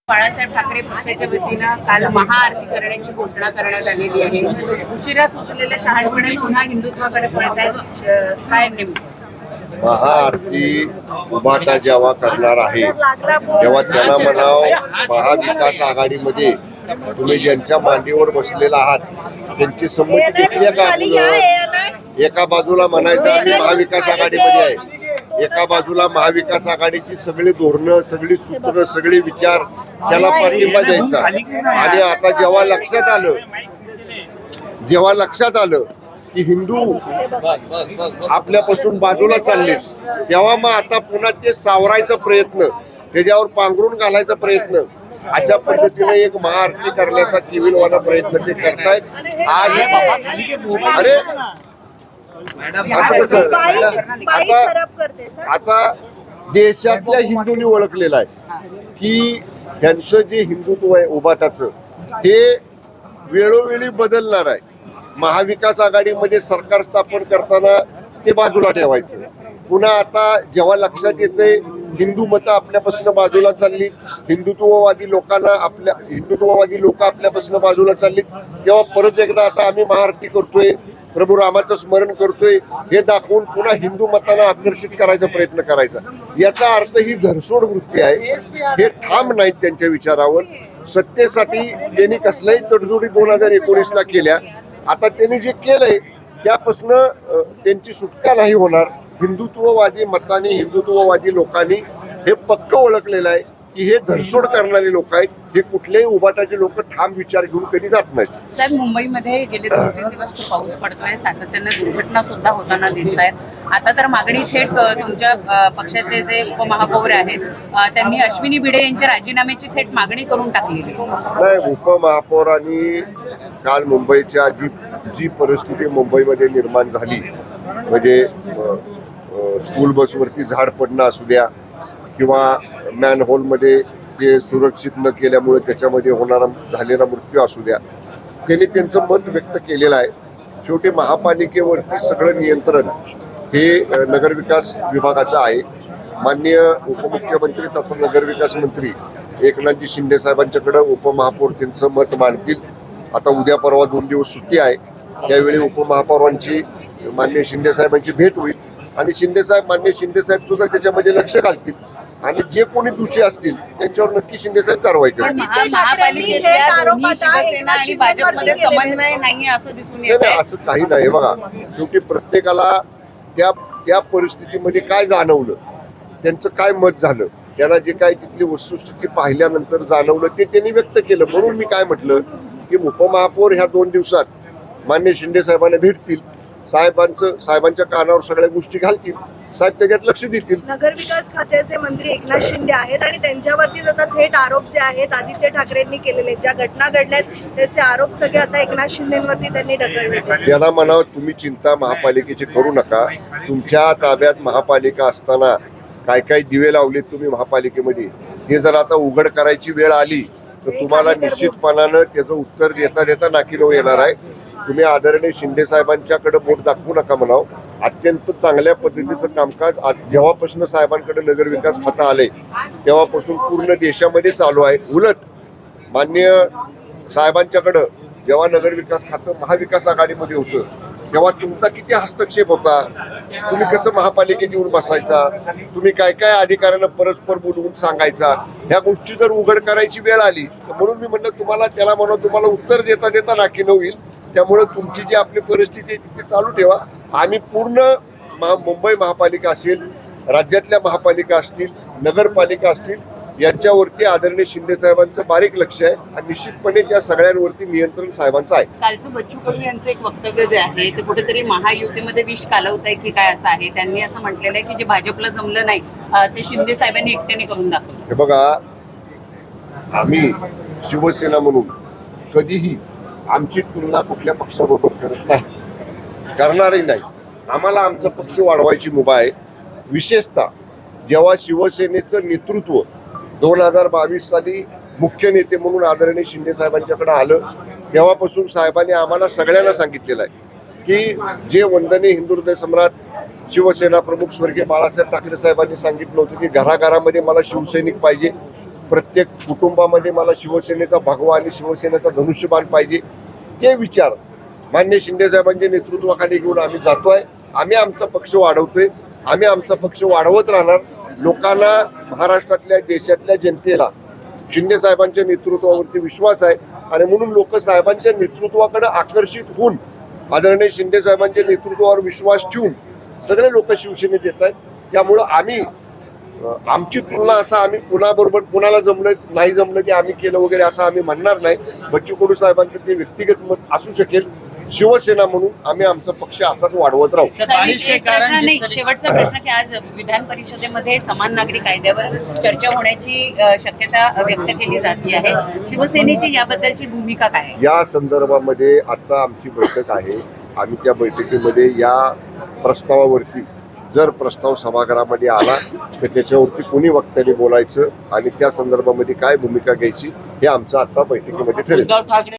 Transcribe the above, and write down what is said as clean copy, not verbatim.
बाळासाहेब ठाकरे पक्षाच्या वतीनं काल महाआरती करण्याची घोषणा करण्यात आलेली आहे. उशिरा सुचलेल्या शहाणपणे पुन्हा हिंदुत्वाकडे पळत आहेत. काय नेमकं महाआरती उभाटा जेव्हा करणार आहे तेव्हा त्यांना म्हणाव, महाविकास आघाडीमध्ये तुम्ही ज्यांच्या मांडीवर बसलेला आहात त्यांची संमती घेतली का? एका बाजूला म्हणायचं आम्ही महाविकास आघाडीमध्ये आहे, एका बाजूला महाविकास आघाडीची सगळी धोरणं, सगळी सूत्र, सगळे विचार त्याला पाठिंबा द्यायचा. आणि आता जेव्हा लक्षात आलं की हिंदू आपल्यापासून बाजूला चालले, तेव्हा मग आता पुन्हा ते सावरायचा प्रयत्न, त्याच्यावर पांघरून घालायचा प्रयत्न, अशा पद्धतीने एक महाआरती करण्याचा टीव्हीवाला प्रयत्न ते करतायत. आज अरे असं आता देशातल्या हिंदूंनी ओळखलेलं आहे की त्यांचं जे हिंदुत्व आहे उभाटाचं हे वेळोवेळी बदलणार आहे. महाविकास आघाडीमध्ये सरकार स्थापन करताना ते बाजूला ठेवायचं, पुन्हा आता जेव्हा लक्षात येते हिंदू मतं आपल्यापासून बाजूला चालली, हिंदुत्ववादी लोक आपल्यापासून बाजूला चालली, तेव्हा परत एकदा आता आम्ही महाआरती करतोय, प्रभू रामाचं स्मरण करतोय हे दाखवून पुन्हा हिंदू मताला आकर्षित करायचा प्रयत्न करायचा. याचा अर्थ ही धरसोड वृत्ती आहे. हे ठाम नाहीत त्यांच्या विचारावर. सत्तेसाठी त्यांनी कसल्याही तडजोडी 2019ला केल्या. आता त्यांनी जे केलंय त्यापासून त्यांची सुटका नाही होणार. हिंदुत्ववादी मताने, हिंदुत्ववादी लोकांनी हे पक्क ओळखलेलं आहे की हे धरसोड करणारे लोक आहेत. हे कुठलेही उभाटाचे लोक ठाम विचार घेऊन कधी जात नाहीत. साहेब, मुंबईमध्ये गेले 2-3 दिवस खूप पाऊस पडतोय, सातत्याने दुर्घटना सुद्धा होताना दिसत आहेत. आता तर मागणी थेट तुमच्या पक्षाचे जे उपमहापौर आहेत त्यांनी अश्विनी भिडे यांच्या राजीनाम्याची थेट मागणी करून टाकलेली नाही. उपमहापौरांनी काल मुंबईच्या जी परिस्थिती मुंबईमध्ये निर्माण झाली, म्हणजे स्कूल बसवरती झाड पडणं असू द्या किंवा मॅनहोलमध्ये जे सुरक्षित न केल्यामुळे त्याच्यामध्ये झालेला मृत्यू असू द्या, त्यांनी त्यांचं मत व्यक्त केलेलं आहे. शेवटी महापालिकेवरती सगळं नियंत्रण हे नगरविकास विभागाचं आहे. माननीय उपमुख्यमंत्री तथा नगरविकास मंत्री एकनाथजी शिंदे साहेबांच्याकडे उपमहापौर त्यांचं मत मांडतील. आता उद्या परवा 2 दिवस सुट्टी आहे, त्यावेळी उपमहापौरांची माननीय शिंदे साहेबांची भेट होईल आणि माननीय शिंदे साहेब सुद्धा त्याच्यामध्ये लक्ष घालतील आणि जे कोणी दोषी असतील त्यांच्यावर नक्की शिंदे साहेब कारवाई करतील. असं काही नाही. बघा, शेवटी प्रत्येकाला त्या परिस्थितीमध्ये काय जाणवलं, त्यांचं काय मत झालं, त्यांना जे काय तिथली वस्तुस्थिती पाहिल्यानंतर जाणवलं ते त्यांनी व्यक्त केलं. म्हणून मी काय म्हटलं की उपमहापौर ह्या 2 दिवसात माननीय शिंदे साहेबांना भेटतील, साहेबांच्या कानावर सगळ्या गोष्टी घालतील, साहेब त्याच्यात लक्ष देतील. नगरविकास खात्याचे मंत्री एकनाथ शिंदे आहेत आणि त्यांच्यावरती आता थेट आरोप जे आहेत आदित्य ठाकरेंनी केलेले, ज्या घटना घडल्यात त्याचे आरोप सगळे आता एकनाथ शिंदेवरती त्यांनी ढकलले. त्यांना म्हणावं, तुम्ही चिंता महापालिकेची करू नका. तुमच्या ताब्यात महापालिका असताना काय काय दिवे लावलेत तुम्ही महापालिकेमध्ये, ते जर आता उघड करायची वेळ आली तर तुम्हाला निश्चितपणानं त्याचं उत्तर देता देता नाकीनऊ येणार आहे. तुम्ही आदरणीय शिंदे साहेबांच्याकडे बोट दाखवू नका म्हणावं. अत्यंत चांगल्या पद्धतीचं कामकाज जेव्हापासून साहेबांकडे नगरविकास खातं आलंय तेव्हापासून पूर्ण देशामध्ये चालू आहे. उलट माननीय साहेबांच्याकडं जेव्हा नगरविकास खातं महाविकास आघाडीमध्ये होतं तेव्हा तुमचा किती हस्तक्षेप होता. तुम्ही कसं महापालिकेत येऊन बसायचा, तुम्ही काय काय अधिकाऱ्यांना परस्पर बोलवून सांगायचा. ह्या गोष्टी जर उघड करायची वेळ आली तर म्हणून मी म्हणलं तुम्हाला उत्तर देता देता नाकीनऊ येईल. त्यामुळे तुमची जी आपली परिस्थिती आहे ती चालू ठेवा. आम्ही पूर्ण मुंबई महापालिका असेल, राज्यातल्या महापालिका असतील, नगरपालिका असतील, यांच्यावरती आदरणीय शिंदे साहेबांचं बारीक लक्ष आहे आणि निश्चितपणे त्या सगळ्यांवरती नियंत्रण साहेबांचं आहे. कालचं बच्चू कडू यांचं एक वक्तव्य जे आहे ते कुठेतरी महायुतीमध्ये विष कालवत आहे की काय असं आहे. त्यांनी असं म्हटलेलं आहे की जे भाजपला जमलं नाही ते शिंदे साहेबांनी एकट्याने करून दाखवलं. हे बघा, आम्ही शिवसेना म्हणून कधीही आमची तुलना कुठल्या पक्षाबरोबर करत नाही, करणारही नाही. आम्हाला आमचा पक्ष वाढवायची मुभा आहे. विशेषतः जेव्हा शिवसेनेचं नेतृत्व 2022 साली मुख्य नेते म्हणून आदरणीय शिंदे साहेबांच्याकडे आलं तेव्हापासून साहेबांनी आम्हाला सगळ्यांना सांगितलेलं आहे की जे वंदनीय हिंदू हृदय सम्राट शिवसेना प्रमुख स्वर्गीय बाळासाहेब ठाकरे साहेबांनी सांगितलं होतं की घराघरामध्ये मला शिवसैनिक पाहिजे, प्रत्येक कुटुंबामध्ये मला शिवसेनेचा भगवा आणि शिवसेनेचा धनुष्यबाण पाहिजे, ते विचार मान्य शिंदे साहेबांच्या नेतृत्वाखाली घेऊन आम्ही जातोय. आम्ही आमचा पक्ष वाढवतोय, आम्ही आमचा पक्ष वाढवत राहणार. लोकांना, महाराष्ट्रातल्या, देशातल्या जनतेला शिंदे साहेबांच्या नेतृत्वावरती विश्वास आहे आणि म्हणून लोक साहेबांच्या नेतृत्वाकडे आकर्षित होऊन आदरणीय शिंदे साहेबांच्या नेतृत्वावर विश्वास ठेवून सगळे लोक शिवसेनेत येत आहेत. त्यामुळं आम्ही आमची तुलना असं आम्ही कुणाबरोबर कुणाला जमलं नाही जमलं की आम्ही केलं वगैरे असं आम्ही म्हणणार नाही. बच्चू कडू साहेबांचं ते व्यक्तिगत मत असू शकेल. शिवसेना म्हणून आम्ही आमचा पक्ष असाच वाढवत राहू. साहेब, एक प्रश्न नाही, शेवटचा प्रश्न की आज विधान परिषदेमध्ये समान नागरी कायद्यावर चर्चा होण्याची शक्यता व्यक्त केली जाते आहे. शिवसेनेची याबद्दलची भूमिका काय आहे? या संदर्भामध्ये आता आमची बैठक आहे. आम्ही त्या बैठकीमध्ये या प्रस्तावावरती जर प्रस्ताव सभागृहामध्ये आला तर त्याच्यावरती कोणी वक्त्याने बोलायचं आणि त्या संदर्भामध्ये काय भूमिका घ्यायची हे आमचं आता बैठकीमध्ये ठरेल.